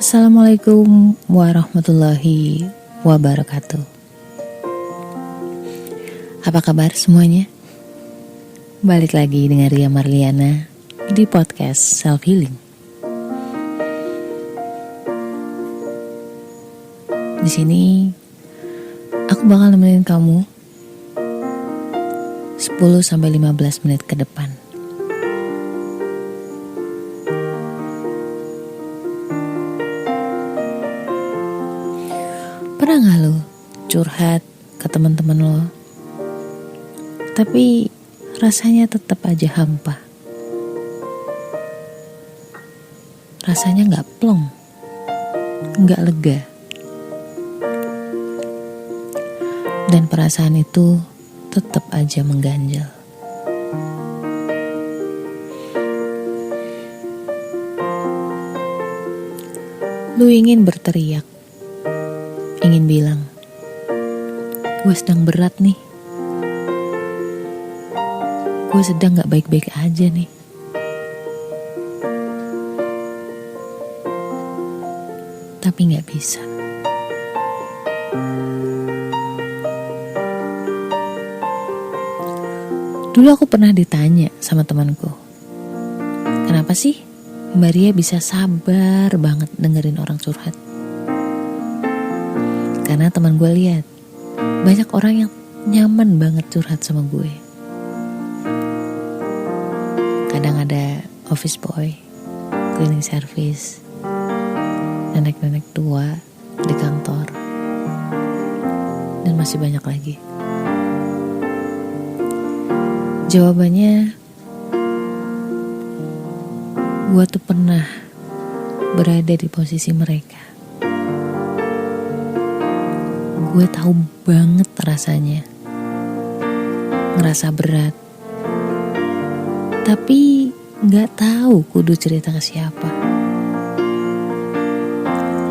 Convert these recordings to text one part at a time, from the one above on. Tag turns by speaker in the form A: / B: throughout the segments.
A: Assalamualaikum warahmatullahi wabarakatuh. Apa kabar semuanya? Balik lagi dengan Ria Marliana di podcast Self Healing. Di sini aku bakal nemenin kamu 10-15 menit ke depan. Pernah gak lo curhat ke teman-teman lo, tapi rasanya tetap aja hampa? Rasanya gak plong, gak lega. Dan perasaan itu tetap aja mengganjal. Lu ingin berteriak, ingin bilang, gue sedang berat nih, gue sedang gak baik-baik aja nih. Tapi gak bisa. Dulu aku pernah ditanya sama temanku, kenapa sih Mbak Ria bisa sabar banget dengerin orang curhat? Karena teman gue lihat banyak orang yang nyaman banget curhat sama gue. Kadang ada office boy, cleaning service, nenek-nenek tua di kantor, dan masih banyak lagi. Jawabannya, gue tuh pernah berada di posisi mereka. Gue tahu banget rasanya ngerasa berat, tapi gak tahu kudu cerita ke siapa.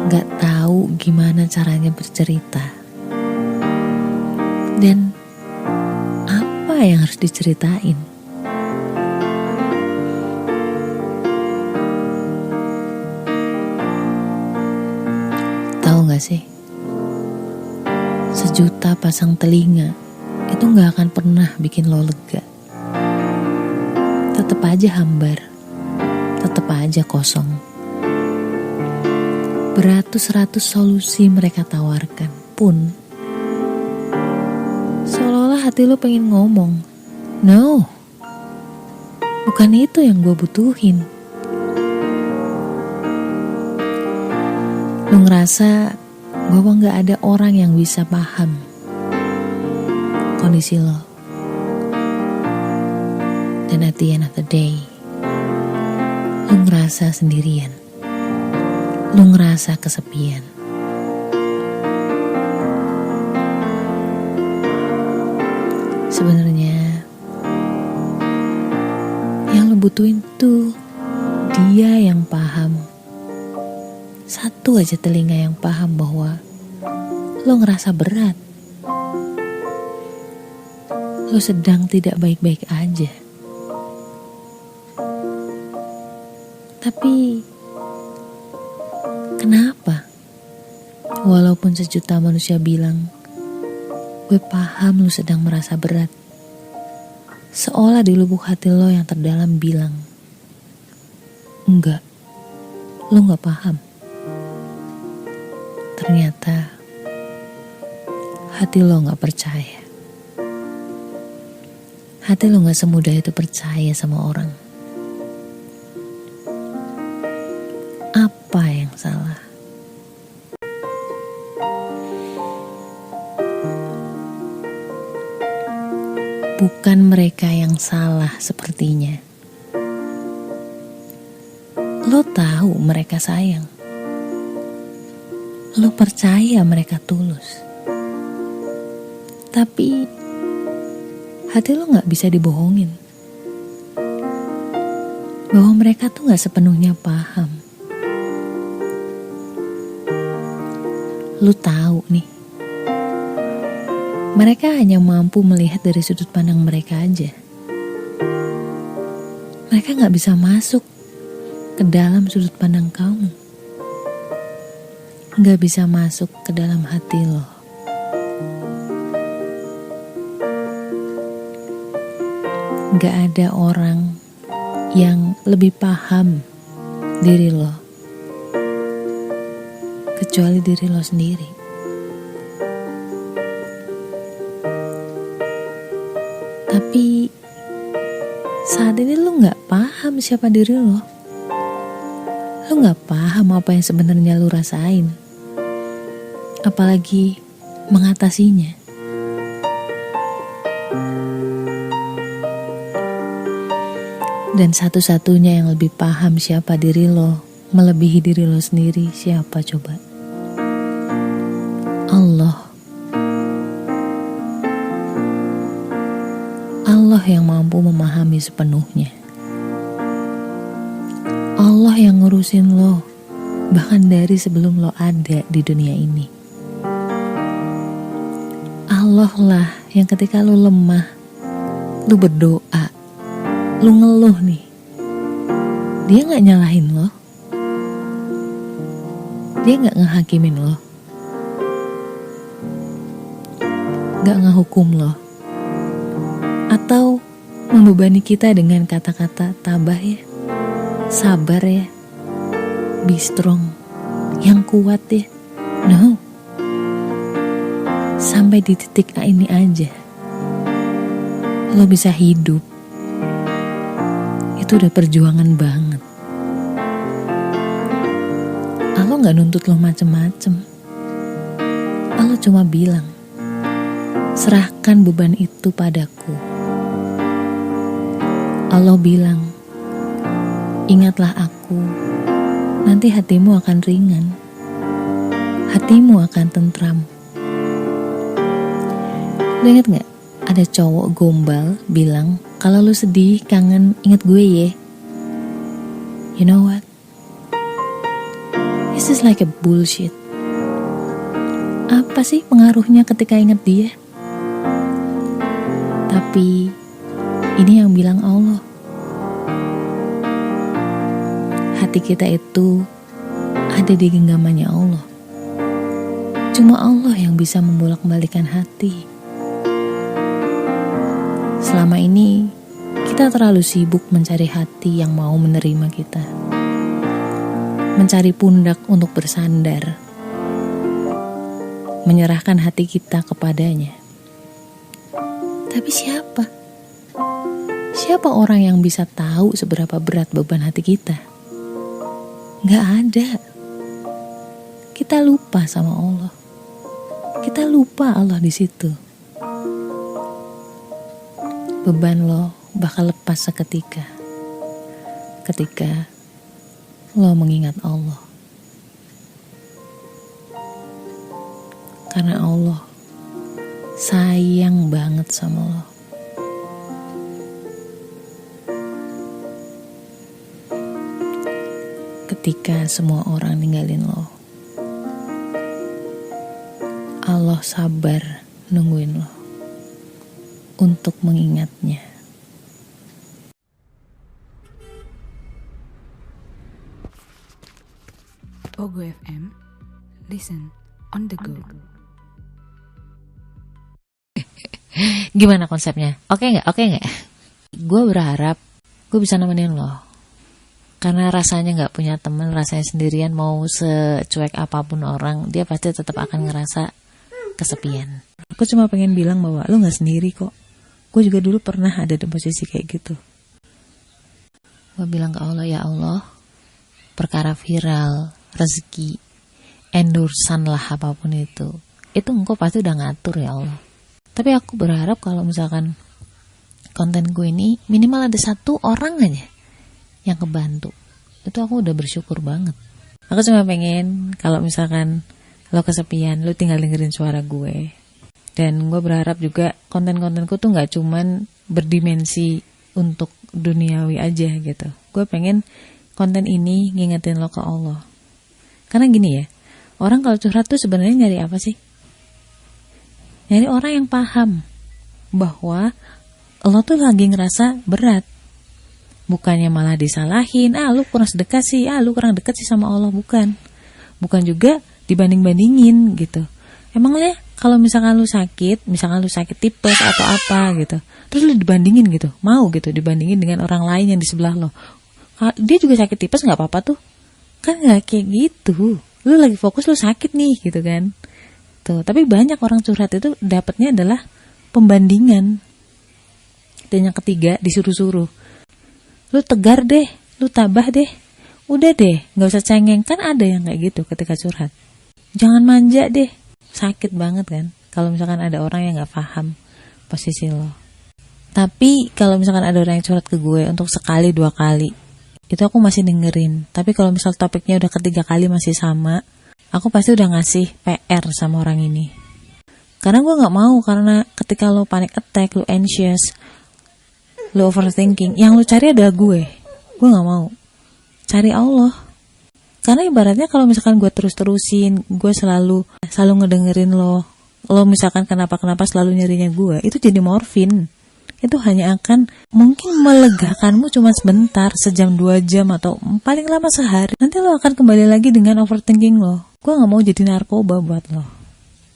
A: Gak tahu gimana caranya bercerita, dan apa yang harus diceritain. Tahu gak sih, sejuta pasang telinga itu gak akan pernah bikin lo lega. Tetep aja hambar, tetep aja kosong. Beratus-ratus solusi mereka tawarkan pun, seolah-olah hati lo pengen ngomong, no, bukan itu yang gue butuhin. Lo ngerasa bahwa gak ada orang yang bisa paham kondisi lo. Dan at the end of the day, lo ngerasa sendirian. Lo ngerasa kesepian. Sebenarnya yang lo butuhin tuh dia yang paham. Satu aja telinga yang paham bahwa lo ngerasa berat. Lo sedang tidak baik-baik aja. Tapi kenapa? Walaupun sejuta manusia bilang, gue paham lo sedang merasa berat, seolah di lubuk hati lo yang terdalam bilang, enggak, lo gak paham. Ternyata hati lo gak percaya. Hati lo gak semudah itu percaya sama orang. Apa yang salah? Bukan mereka yang salah sepertinya. Lo tahu mereka sayang. Lo percaya mereka tulus. Tapi hati lo gak bisa dibohongin bahwa mereka tuh gak sepenuhnya paham. Lo tahu nih, mereka hanya mampu melihat dari sudut pandang mereka aja. Mereka gak bisa masuk ke dalam sudut pandang kamu. gak bisa masuk ke dalam hati lo. Gak ada orang yang lebih paham diri lo kecuali diri lo sendiri. Tapi saat ini lo gak paham siapa diri lo. Lo gak paham apa yang sebenarnya lo rasain, apalagi mengatasinya. Dan satu-satunya yang lebih paham siapa diri lo, melebihi diri lo sendiri, siapa coba? Allah. Allah yang mampu memahami sepenuhnya. Allah yang ngurusin lo, bahkan dari sebelum lo ada di dunia ini. Allah lah yang ketika lo lemah, lo berdoa, lo ngeluh nih, dia gak nyalahin lo, dia gak ngehakimin lo, gak ngehukum lo, atau membebani kita dengan kata-kata tabah ya, sabar ya, be strong, yang kuat ya. No, sampai di titik ini aja lo bisa hidup, itu udah perjuangan banget. Allah gak nuntut lo macem-macem. Allah cuma bilang, serahkan beban itu padaku. Allah bilang, ingatlah aku, nanti hatimu akan ringan, hatimu akan tentram. Lo inget gak? Ada cowok gombal bilang, kalau lu sedih, kangen, inget gue ya. You know what? This is like a bullshit. Apa sih pengaruhnya ketika inget dia? Tapi ini yang bilang Allah. Hati kita itu ada di genggamannya Allah. Cuma Allah yang bisa membolak-balikan hati. Selama ini kita terlalu sibuk mencari hati yang mau menerima kita, mencari pundak untuk bersandar, menyerahkan hati kita kepadanya. Tapi siapa? Siapa orang yang bisa tahu seberapa berat beban hati kita? Gak ada. Kita lupa sama Allah. Kita lupa Allah di situ. Beban lo bakal lepas seketika ketika lo mengingat Allah. Karena Allah sayang banget sama lo. Ketika semua orang ninggalin lo, Allah sabar nungguin lo untuk mengingatnya.
B: Pogo FM, listen on the go.
A: Gimana konsepnya? Oke nggak? Gue berharap gue bisa nemenin lo. Karena rasanya nggak punya temen, rasanya sendirian, mau secuek apapun orang, dia pasti tetap akan ngerasa kesepian. Aku cuma pengen bilang bahwa lo nggak sendiri kok. Gue juga dulu pernah ada di posisi kayak gitu. Gue bilang ke Allah, ya Allah, perkara viral, rezeki, endorsan lah apapun itu Engkau pasti udah ngatur ya Allah. Tapi aku berharap kalau misalkan konten gue ini minimal ada satu orang aja yang kebantu, itu aku udah bersyukur banget. Aku cuma pengen kalau misalkan lo kesepian, lo tinggal dengerin suara gue. Dan gue berharap juga konten-kontenku tuh gak cuman berdimensi untuk duniawi aja gitu. Gue pengen konten ini ngingetin lo ke Allah. Karena gini ya, orang kalau curhat tuh sebenarnya nyari apa sih? Nyari orang yang paham bahwa Allah tuh lagi ngerasa berat. Bukannya malah disalahin, lu kurang sedekat sih, lu kurang dekat sih sama Allah. Bukan juga dibanding-bandingin gitu. Emangnya kalau misalkan lu sakit tipes atau apa gitu, terus lu dibandingin gitu, mau gitu dibandingin dengan orang lain yang di sebelah lo. Dia juga sakit tipes nggak apa-apa tuh, kan nggak kayak gitu. Lu lagi fokus lu sakit nih gitu kan. Tuh, tapi banyak orang curhat itu dapatnya adalah pembandingan. Dan yang ketiga disuruh-suruh. Lu tegar deh, lu tabah deh, udah deh, nggak usah cengeng. Kan ada yang kayak gitu ketika curhat. Jangan manja deh. Sakit banget kan kalau misalkan ada orang yang gak paham posisi lo. Tapi kalau misalkan ada orang yang curhat ke gue untuk sekali 2 kali, itu aku masih dengerin. Tapi kalau misal topiknya udah ketiga kali masih sama, aku pasti udah ngasih PR sama orang ini. Karena gue gak mau, karena ketika lo panic attack, lo anxious, lo overthinking, yang lo cari adalah gue gak mau. Cari Allah. Karena ibaratnya kalau misalkan gue terus-terusin, gue selalu ngedengerin lo misalkan kenapa selalu nyarinya gue, itu jadi morfin. Itu hanya akan mungkin melegakanmu cuma sebentar, sejam 2 jam atau paling lama sehari. Nanti lo akan kembali lagi dengan overthinking lo. Gue gak mau jadi narkoba buat lo.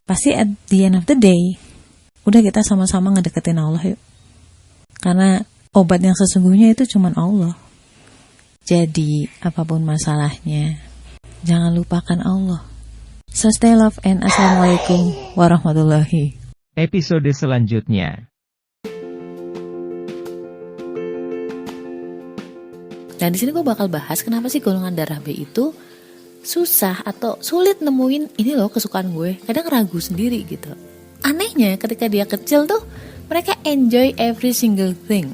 A: Pasti at the end of the day, udah kita sama-sama ngedeketin Allah yuk. Karena obat yang sesungguhnya itu cuma Allah. Jadi, apapun masalahnya, jangan lupakan Allah. So stay love and assalamualaikum warahmatullahi.
C: Episode selanjutnya.
A: Dan di sini gue bakal bahas kenapa sih golongan darah B itu susah atau sulit nemuin ini loh kesukaan gue. Kadang ragu sendiri gitu. Anehnya ketika dia kecil tuh mereka enjoy every single thing.